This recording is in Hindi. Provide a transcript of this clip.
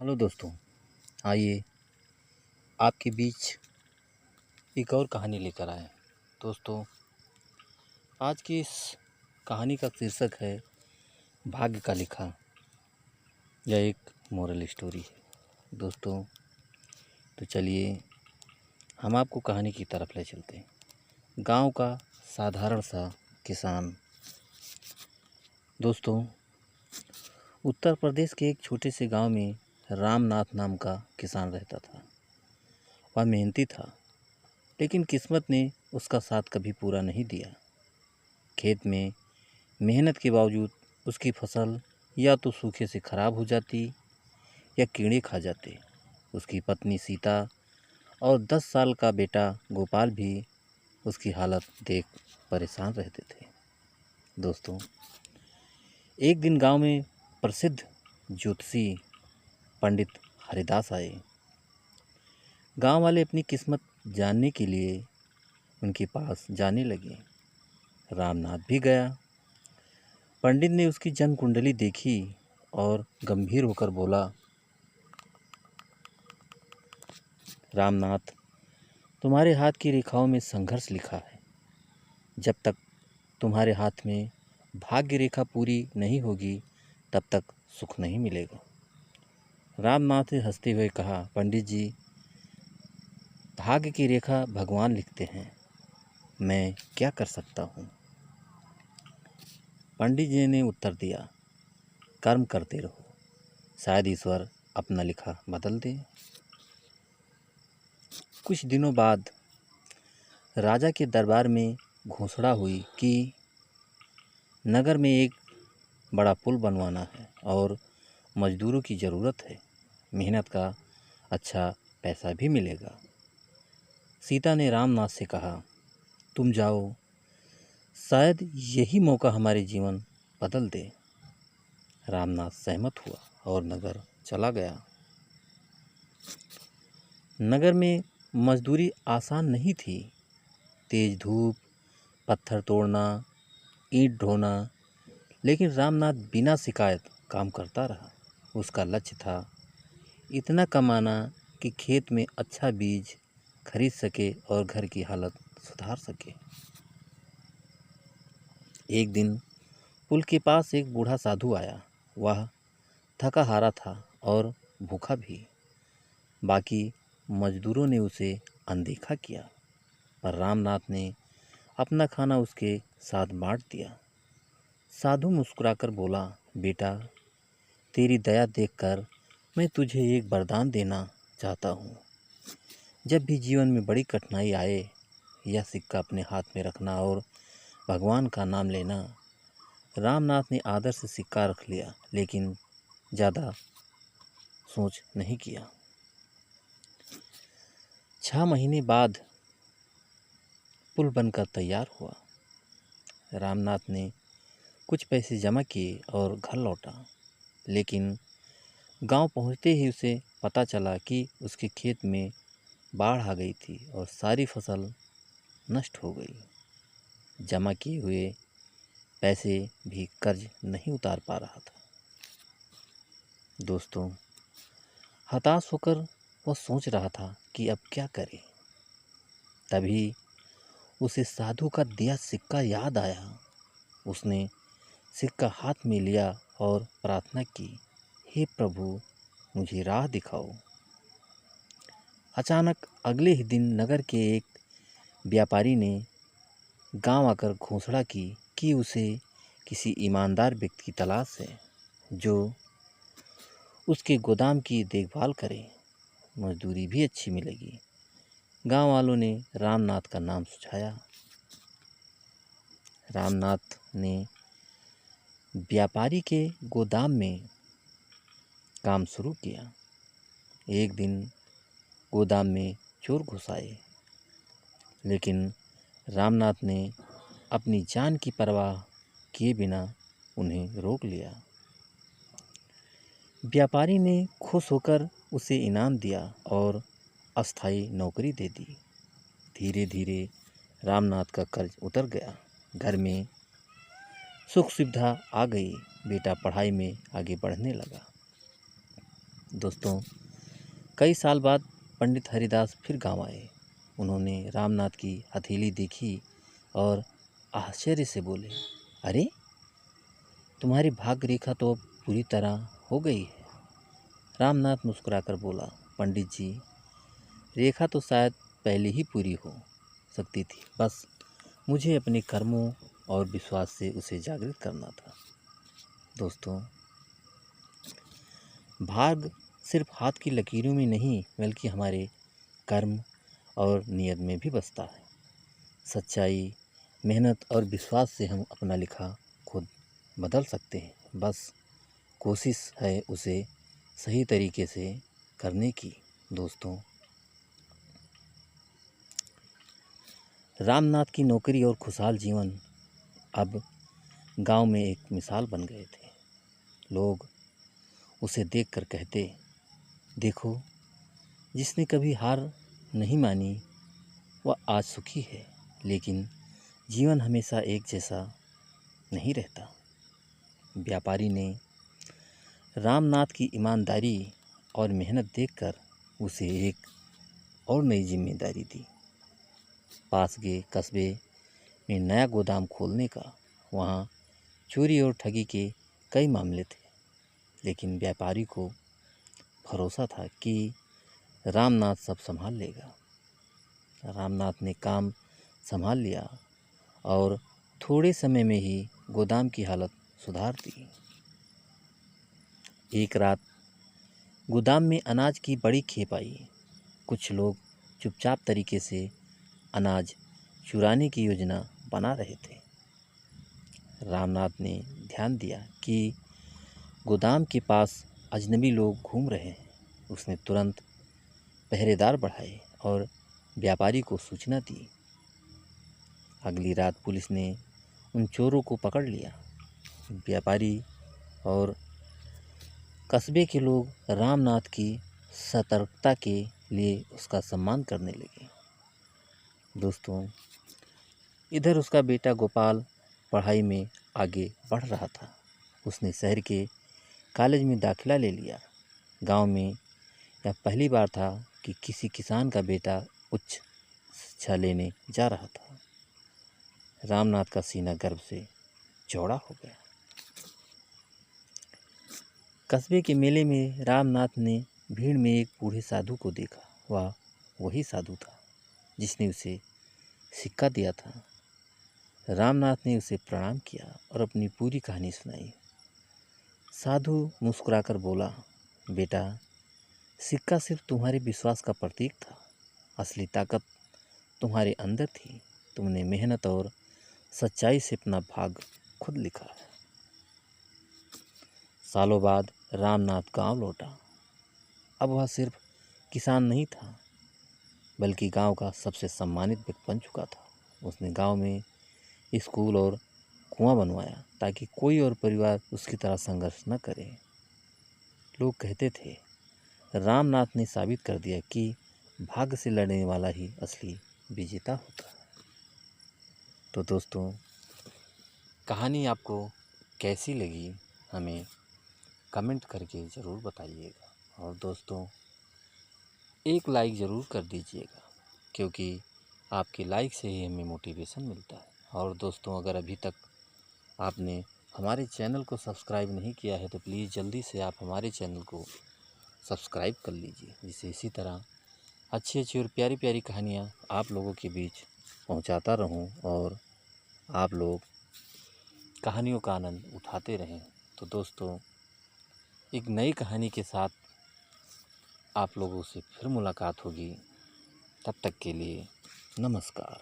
हेलो दोस्तों, आइए आपके बीच एक और कहानी लेकर आए। दोस्तों, आज की इस कहानी का शीर्षक है भाग्य का लिखा। यह एक मोरल स्टोरी है। दोस्तों, तो चलिए हम आपको कहानी की तरफ ले चलते हैं। गांव का साधारण सा किसान। दोस्तों, उत्तर प्रदेश के एक छोटे से गांव में रामनाथ नाम का किसान रहता था। वह मेहनती था, लेकिन किस्मत ने उसका साथ कभी पूरा नहीं दिया। खेत में मेहनत के बावजूद उसकी फसल या तो सूखे से खराब हो जाती या कीड़े खा जाते। उसकी पत्नी सीता और 10 साल का बेटा गोपाल भी उसकी हालत देख परेशान रहते थे। दोस्तों, एक दिन गांव में प्रसिद्ध ज्योतिषी पंडित हरिदास आए। गांव वाले अपनी किस्मत जानने के लिए उनके पास जाने लगे। रामनाथ भी गया। पंडित ने उसकी जन्म कुंडली देखी और गंभीर होकर बोला, रामनाथ, तुम्हारे हाथ की रेखाओं में संघर्ष लिखा है। जब तक तुम्हारे हाथ में भाग्य रेखा पूरी नहीं होगी, तब तक सुख नहीं मिलेगा। रामनाथ ने हंसते हुए कहा, पंडित जी, भाग्य की रेखा भगवान लिखते हैं, मैं क्या कर सकता हूँ। पंडित जी ने उत्तर दिया, कर्म करते रहो, शायद ईश्वर अपना लिखा बदल दे। कुछ दिनों बाद राजा के दरबार में घोषणा हुई कि नगर में एक बड़ा पुल बनवाना है और मजदूरों की ज़रूरत है। मेहनत का अच्छा पैसा भी मिलेगा। सीता ने रामनाथ से कहा, तुम जाओ, शायद यही मौका हमारे जीवन बदल दे। रामनाथ सहमत हुआ और नगर चला गया। नगर में मजदूरी आसान नहीं थी। तेज धूप, पत्थर तोड़ना, ईंट ढोना, लेकिन रामनाथ बिना शिकायत काम करता रहा। उसका लक्ष्य था इतना कमाना कि खेत में अच्छा बीज खरीद सके और घर की हालत सुधार सके। एक दिन पुल के पास एक बूढ़ा साधु आया। वह थका हारा था और भूखा भी। बाकी मजदूरों ने उसे अनदेखा किया, पर रामनाथ ने अपना खाना उसके साथ बांट दिया। साधु मुस्कुराकर बोला, बेटा, तेरी दया देखकर मैं तुझे एक वरदान देना चाहता हूँ। जब भी जीवन में बड़ी कठिनाई आए, यह सिक्का अपने हाथ में रखना और भगवान का नाम लेना। रामनाथ ने आदर से सिक्का रख लिया, लेकिन ज़्यादा सोच नहीं किया। 6 महीने बाद पुल बनकर तैयार हुआ। रामनाथ ने कुछ पैसे जमा किए और घर लौटा, लेकिन गांव पहुंचते ही उसे पता चला कि उसके खेत में बाढ़ आ गई थी और सारी फसल नष्ट हो गई। जमा किए हुए पैसे भी कर्ज नहीं उतार पा रहा था। दोस्तों, हताश होकर वह सोच रहा था कि अब क्या करे। तभी उसे साधु का दिया सिक्का याद आया। उसने सिक्का हाथ में लिया और प्रार्थना की, हे प्रभु, मुझे राह दिखाओ। अचानक अगले ही दिन नगर के एक व्यापारी ने गांव आकर घोषणा की कि उसे किसी ईमानदार व्यक्ति की तलाश है जो उसके गोदाम की देखभाल करे। मजदूरी भी अच्छी मिलेगी। गांव वालों ने रामनाथ का नाम सुझाया। रामनाथ ने व्यापारी के गोदाम में काम शुरू किया। एक दिन गोदाम में चोर घुस आए, लेकिन रामनाथ ने अपनी जान की परवाह किए बिना उन्हें रोक लिया। व्यापारी ने खुश होकर उसे इनाम दिया और अस्थायी नौकरी दे दी। धीरे धीरे रामनाथ का कर्ज उतर गया। घर में सुख सुविधा आ गई। बेटा पढ़ाई में आगे बढ़ने लगा। दोस्तों, कई साल बाद पंडित हरिदास फिर गांव आए। उन्होंने रामनाथ की हथेली देखी और आश्चर्य से बोले, अरे, तुम्हारी भाग्य रेखा तो अब पूरी तरह हो गई है। रामनाथ मुस्कुराकर बोला, पंडित जी, रेखा तो शायद पहले ही पूरी हो सकती थी, बस मुझे अपने कर्मों और विश्वास से उसे जागृत करना था। दोस्तों, भाग्य सिर्फ हाथ की लकीरों में नहीं बल्कि हमारे कर्म और नियत में भी बसता है। सच्चाई, मेहनत और विश्वास से हम अपना लिखा खुद बदल सकते हैं। बस कोशिश है उसे सही तरीके से करने की। दोस्तों, रामनाथ की नौकरी और खुशहाल जीवन अब गांव में एक मिसाल बन गए थे। लोग उसे देखकर कहते, देखो, जिसने कभी हार नहीं मानी वह आज सुखी है। लेकिन जीवन हमेशा एक जैसा नहीं रहता। व्यापारी ने रामनाथ की ईमानदारी और मेहनत देखकर उसे एक और नई जिम्मेदारी दी। पास के कस्बे में नया गोदाम खोलने का। वहाँ चोरी और ठगी के कई मामले थे, लेकिन व्यापारी को भरोसा था कि रामनाथ सब संभाल लेगा। रामनाथ ने काम संभाल लिया और थोड़े समय में ही गोदाम की हालत सुधार दी। एक रात गोदाम में अनाज की बड़ी खेप आई। कुछ लोग चुपचाप तरीके से अनाज चुराने की योजना बना रहे थे। रामनाथ ने ध्यान दिया कि गोदाम के पास अजनबी लोग घूम रहे हैं। उसने तुरंत पहरेदार बढ़ाए और व्यापारी को सूचना दी। अगली रात पुलिस ने उन चोरों को पकड़ लिया। व्यापारी और कस्बे के लोग रामनाथ की सतर्कता के लिए उसका सम्मान करने लगे। दोस्तों, इधर उसका बेटा गोपाल पढ़ाई में आगे बढ़ रहा था। उसने शहर के कॉलेज में दाखिला ले लिया। गांव में यह पहली बार था कि किसी किसान का बेटा उच्च शिक्षा लेने जा रहा था। रामनाथ का सीना गर्व से चौड़ा हो गया। कस्बे के मेले में रामनाथ ने भीड़ में एक बूढ़े साधु को देखा। वह वही साधु था जिसने उसे सिक्का दिया था। रामनाथ ने उसे प्रणाम किया और अपनी पूरी कहानी सुनाई। साधु मुस्कुराकर बोला, बेटा, सिक्का सिर्फ तुम्हारे विश्वास का प्रतीक था। असली ताकत तुम्हारे अंदर थी। तुमने मेहनत और सच्चाई से अपना भाग्य खुद लिखा है। सालों बाद रामनाथ गांव लौटा। अब वह सिर्फ किसान नहीं था बल्कि गांव का सबसे सम्मानित व्यक्ति बन चुका था। उसने गांव में स्कूल और कुआं बनवाया ताकि कोई और परिवार उसकी तरह संघर्ष न करे। लोग कहते थे, रामनाथ ने साबित कर दिया कि भाग्य से लड़ने वाला ही असली विजेता होता है। तो दोस्तों, कहानी आपको कैसी लगी हमें कमेंट करके ज़रूर बताइएगा। और दोस्तों, एक लाइक ज़रूर कर दीजिएगा क्योंकि आपके लाइक से ही हमें मोटिवेशन मिलता है। और दोस्तों, अगर अभी तक आपने हमारे चैनल को सब्सक्राइब नहीं किया है तो प्लीज़ जल्दी से आप हमारे चैनल को सब्सक्राइब कर लीजिए, जिससे इसी तरह अच्छी अच्छी और प्यारी प्यारी कहानियाँ आप लोगों के बीच पहुँचाता रहूँ और आप लोग कहानियों का आनंद उठाते रहें। तो दोस्तों, एक नई कहानी के साथ आप लोगों से फिर मुलाकात होगी। तब तक के लिए नमस्कार।